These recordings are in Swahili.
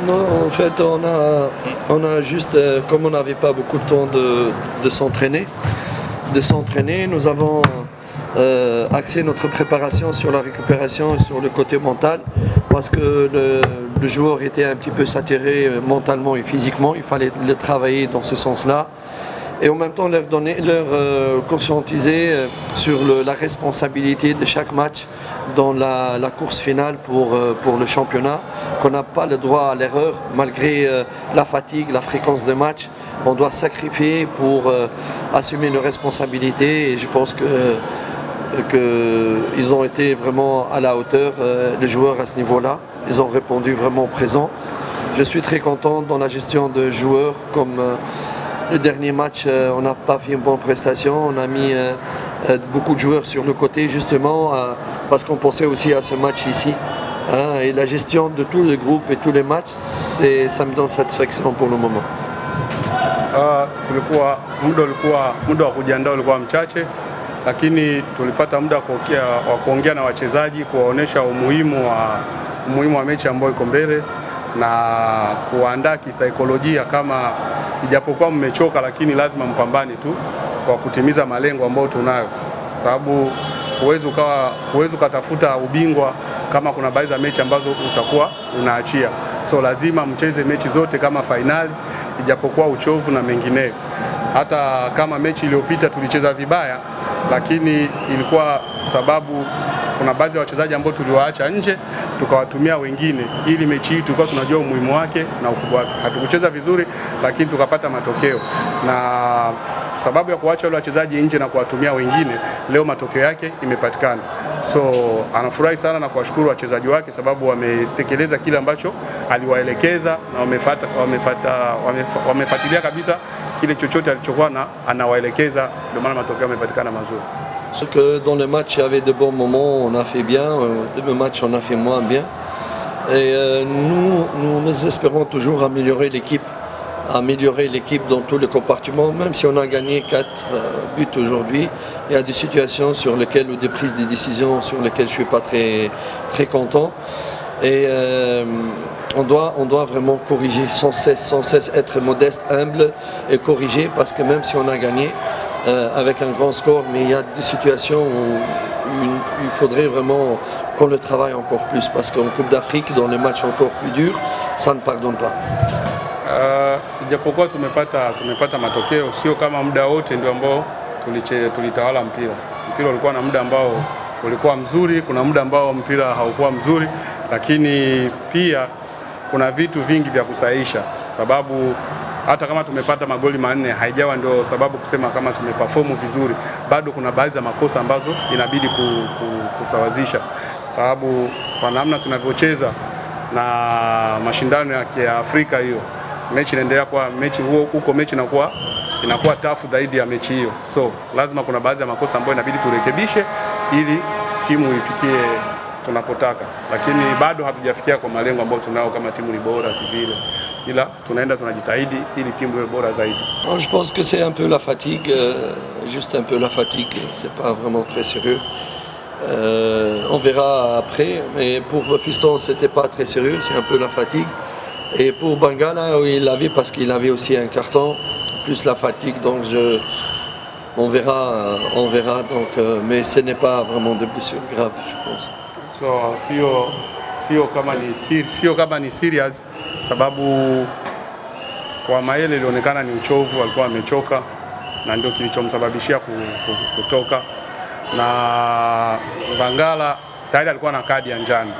Non, en fait, on a juste, comme on n'avait pas beaucoup de temps de s'entraîner, nous avons axé notre préparation sur la récupération et sur le côté mental, parce que le joueur était un petit peu saturé mentalement et physiquement. Il fallait le travailler dans ce sens-là. Et en même temps leur conscientiser sur la responsabilité de chaque match dans la course finale pour le championnat, qu'on n'a pas le droit à l'erreur malgré la fatigue, la fréquence de match. On doit sacrifier pour assumer nos responsabilités, et je pense qu'ils ont été vraiment à la hauteur, les joueurs à ce niveau-là. Ils ont répondu vraiment présent. Je suis très content dans la gestion de joueurs comme... Le dernier match, on n'a pas fait une bonne prestation. On a mis beaucoup de joueurs sur le côté, justement, parce qu'on pensait aussi à ce match ici. Et la gestion de tout le groupe et tous les matchs, ça me donne satisfaction pour le moment. Muda wa kujiandaa ulikuwa mchache, lakini tulipata muda wa kuongea na wachezaji, kuwaonesha umuhimu wa mechi ambayo iko mbele na kuandaa kisaikolojia, kama ijapokuwa mmechoka lakini lazima mpambane tu kwa kutimiza malengo ambayo tunayo, sababu huwezi ukatafuta ubingwa kama kuna baadhi ya mechi ambazo utakuwa unaachia. So lazima mcheze mechi zote kama fainali, ijapokuwa uchovu na mengineyo. Hata kama mechi iliyopita tulicheza vibaya, lakini ilikuwa sababu kuna baadhi ya wachezaji ambao tuliwaacha nje tukawatumia wengine, ili mechi hii tulikuwa tunajua umuhimu wake na ukubwa wake. Hatukucheza vizuri, lakini tukapata matokeo, na sababu ya kuacha wale wachezaji nje na kuwatumia wengine, leo matokeo yake imepatikana. So anafurahi sana na kuwashukuru wachezaji wake, sababu wametekeleza kile ambacho aliwaelekeza na wamefuatilia kabisa kile chochote alichokuwa anawaelekeza, ndio maana matokeo yamepatikana mazuri. Que dans les matchs, il y avait de bons moments, on a fait bien, dans matchs, on a fait moins bien. Et nous espérons toujours améliorer l'équipe dans tous les compartiments. Même si on a gagné 4 buts aujourd'hui, il y a des situations sur lesquelles, ou des prises de décisions sur lesquelles je ne suis pas très, très content. Et on doit vraiment corriger, sans cesse être modeste, humble et corriger, parce que même si on a gagné, avec un grand score, mais il y a des situations où il faudrait vraiment qu'on le travaille encore plus, parce qu'en Coupe d'Afrique, dans les matchs encore plus durs, ça ne pardonne pas. Japokuwa tumepata matokeo, sio kama muda wote ndio ambao tulitawala mpira. Mpira ulikuwa na muda ambao ulikuwa mzuri, kuna muda ambao mpira haukuwa mzuri, lakini pia kuna vitu vingi vya kusahihisha, sababu hata kama tumepata magoli 4 haijawa ndio sababu kusema kama tumeperform vizuri. Bado kuna baadhi ya makosa ambazo inabidi kusawazisha, sababu kwa namna tunavyocheza na mashindano ya Afrika, hiyo mechi inaendelea kwa mechi mechi inakuwa tafu zaidi ya mechi hiyo. So lazima kuna baadhi ya makosa ambayo inabidi turekebishe ili timu ifikie tunapotaka, lakini bado hatujafikia kwa malengo ambayo tunao kama timu ni bora kivile, ila tunaenda tunajitahidi ili timu iwe bora zaidi. Je pense que c'est un peu la fatigue, juste un peu la fatigue, c'est pas vraiment très sérieux. On verra après, mais pour Fiston c'était pas très sérieux, c'est un peu la fatigue. Et pour Bangala, il l'avait parce qu'il avait aussi un carton, plus la fatigue, donc on verra donc, mais ce n'est pas vraiment de blessure grave, je pense. So sio kama ni serious, sababu kwa Mayele ilionekana ni uchovu, alikuwa amechoka na ndio kilichomsababishia kutoka. Na Bangala tayari alikuwa na kadi ya njano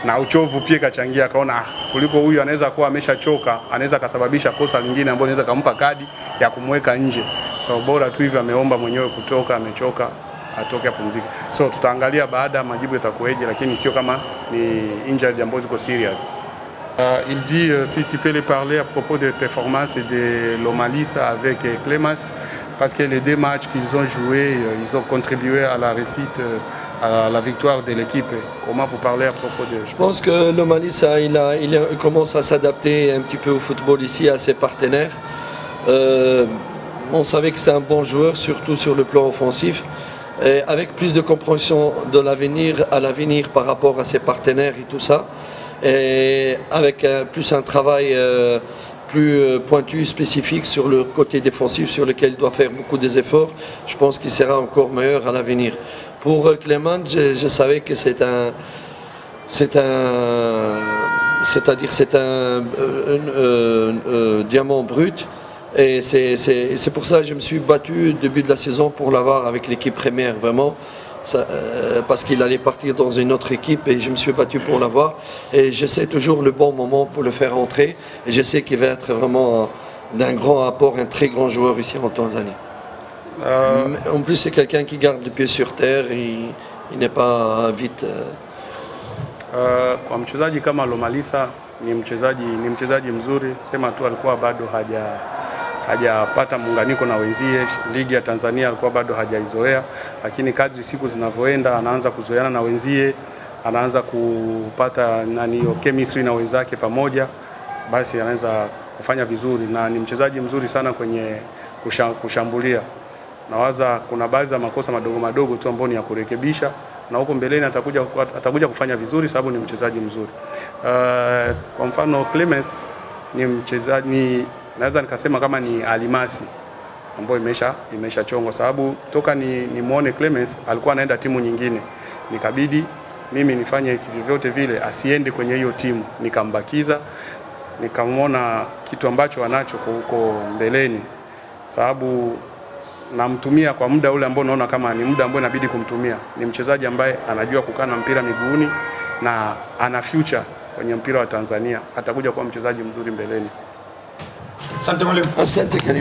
na uchovu pia kachangia, akaona kuliko huyu anaweza kuwa ameshachoka, anaweza kasababisha kosa lingine ambalo linaweza kumpa kadi ya kumweka nje. So bora tu hivi ameomba mwenyewe kutoka, amechoka, atoke apumzike. So tutaangalia baada majibu yatakueje, lakini sio kama ni injury ambazo ziko serious. Il dit si tu peux les parler à propos des performances et de l'Omalissa avec Clémas, parce que les 2 matchs qu'ils ont joués, ils ont contribué à la réussite, à la victoire de l'équipe. Comment vous parlez à propos de ça? Je pense que le Mali, il commence à s'adapter un petit peu au football ici, à ses partenaires. On savait que c'était un bon joueur, surtout sur le plan offensif. Et avec plus de compréhension de l'avenir par rapport à ses partenaires et tout ça. et avec plus un travail plus pointu, spécifique sur le côté défensif sur lequel il doit faire beaucoup d'efforts, je pense qu'il sera encore meilleur à l'avenir. Pour Clément, je savais que c'est un diamant brut, et c'est pour ça que je me suis battu au début de la saison pour l'avoir avec l'équipe première, vraiment. Parce qu'il allait partir dans une autre équipe et je me suis battu pour l'avoir, et j'essaie toujours le bon moment pour le faire entrer, et je sais qu'il va être vraiment d'un grand apport, un très grand joueur ici en Tanzanie. En plus c'est quelqu'un qui garde les pieds sur terre, il n'est pas vite. Kwa mchezaji kama Lomalisa ni mchezaji mzuri, sema tu alikuwa bado hajapata muunganiko na wenzie. Ligi ya Tanzania alikuwa bado hajaizoea, lakini kadri siku zinavyoenda anaanza kuzoeana na wenzie, anaanza kupata hiyo chemistry na wenzake pamoja, basi anaweza kufanya vizuri, na ni mchezaji mzuri sana kwenye kushambulia. Nawaza kuna baadhi ya makosa madogo tu ambayo ni ya kurekebisha, na huko mbeleni atakuja kufanya vizuri sababu ni mchezaji mzuri. Kwa mfano Clemens ni mchezaji, naweza nikasema kama ni alimasi ambayo imeshachongwa, sababu toka ni muone Clemens alikuwa anaenda timu nyingine, nikabidi mimi nifanye vyote vile asiende kwenye hiyo timu, nikambakiza, nikamwona kitu ambacho anacho huko mbeleni, sababu namtumia kwa muda ule ambao naona kama ni muda ambao inabidi kumtumia. Ni mchezaji ambaye anajua kukaa na mpira miguuni na ana future kwenye mpira wa Tanzania, atakuja kuwa mchezaji mzuri mbeleni. Asante mwalimu. Asante.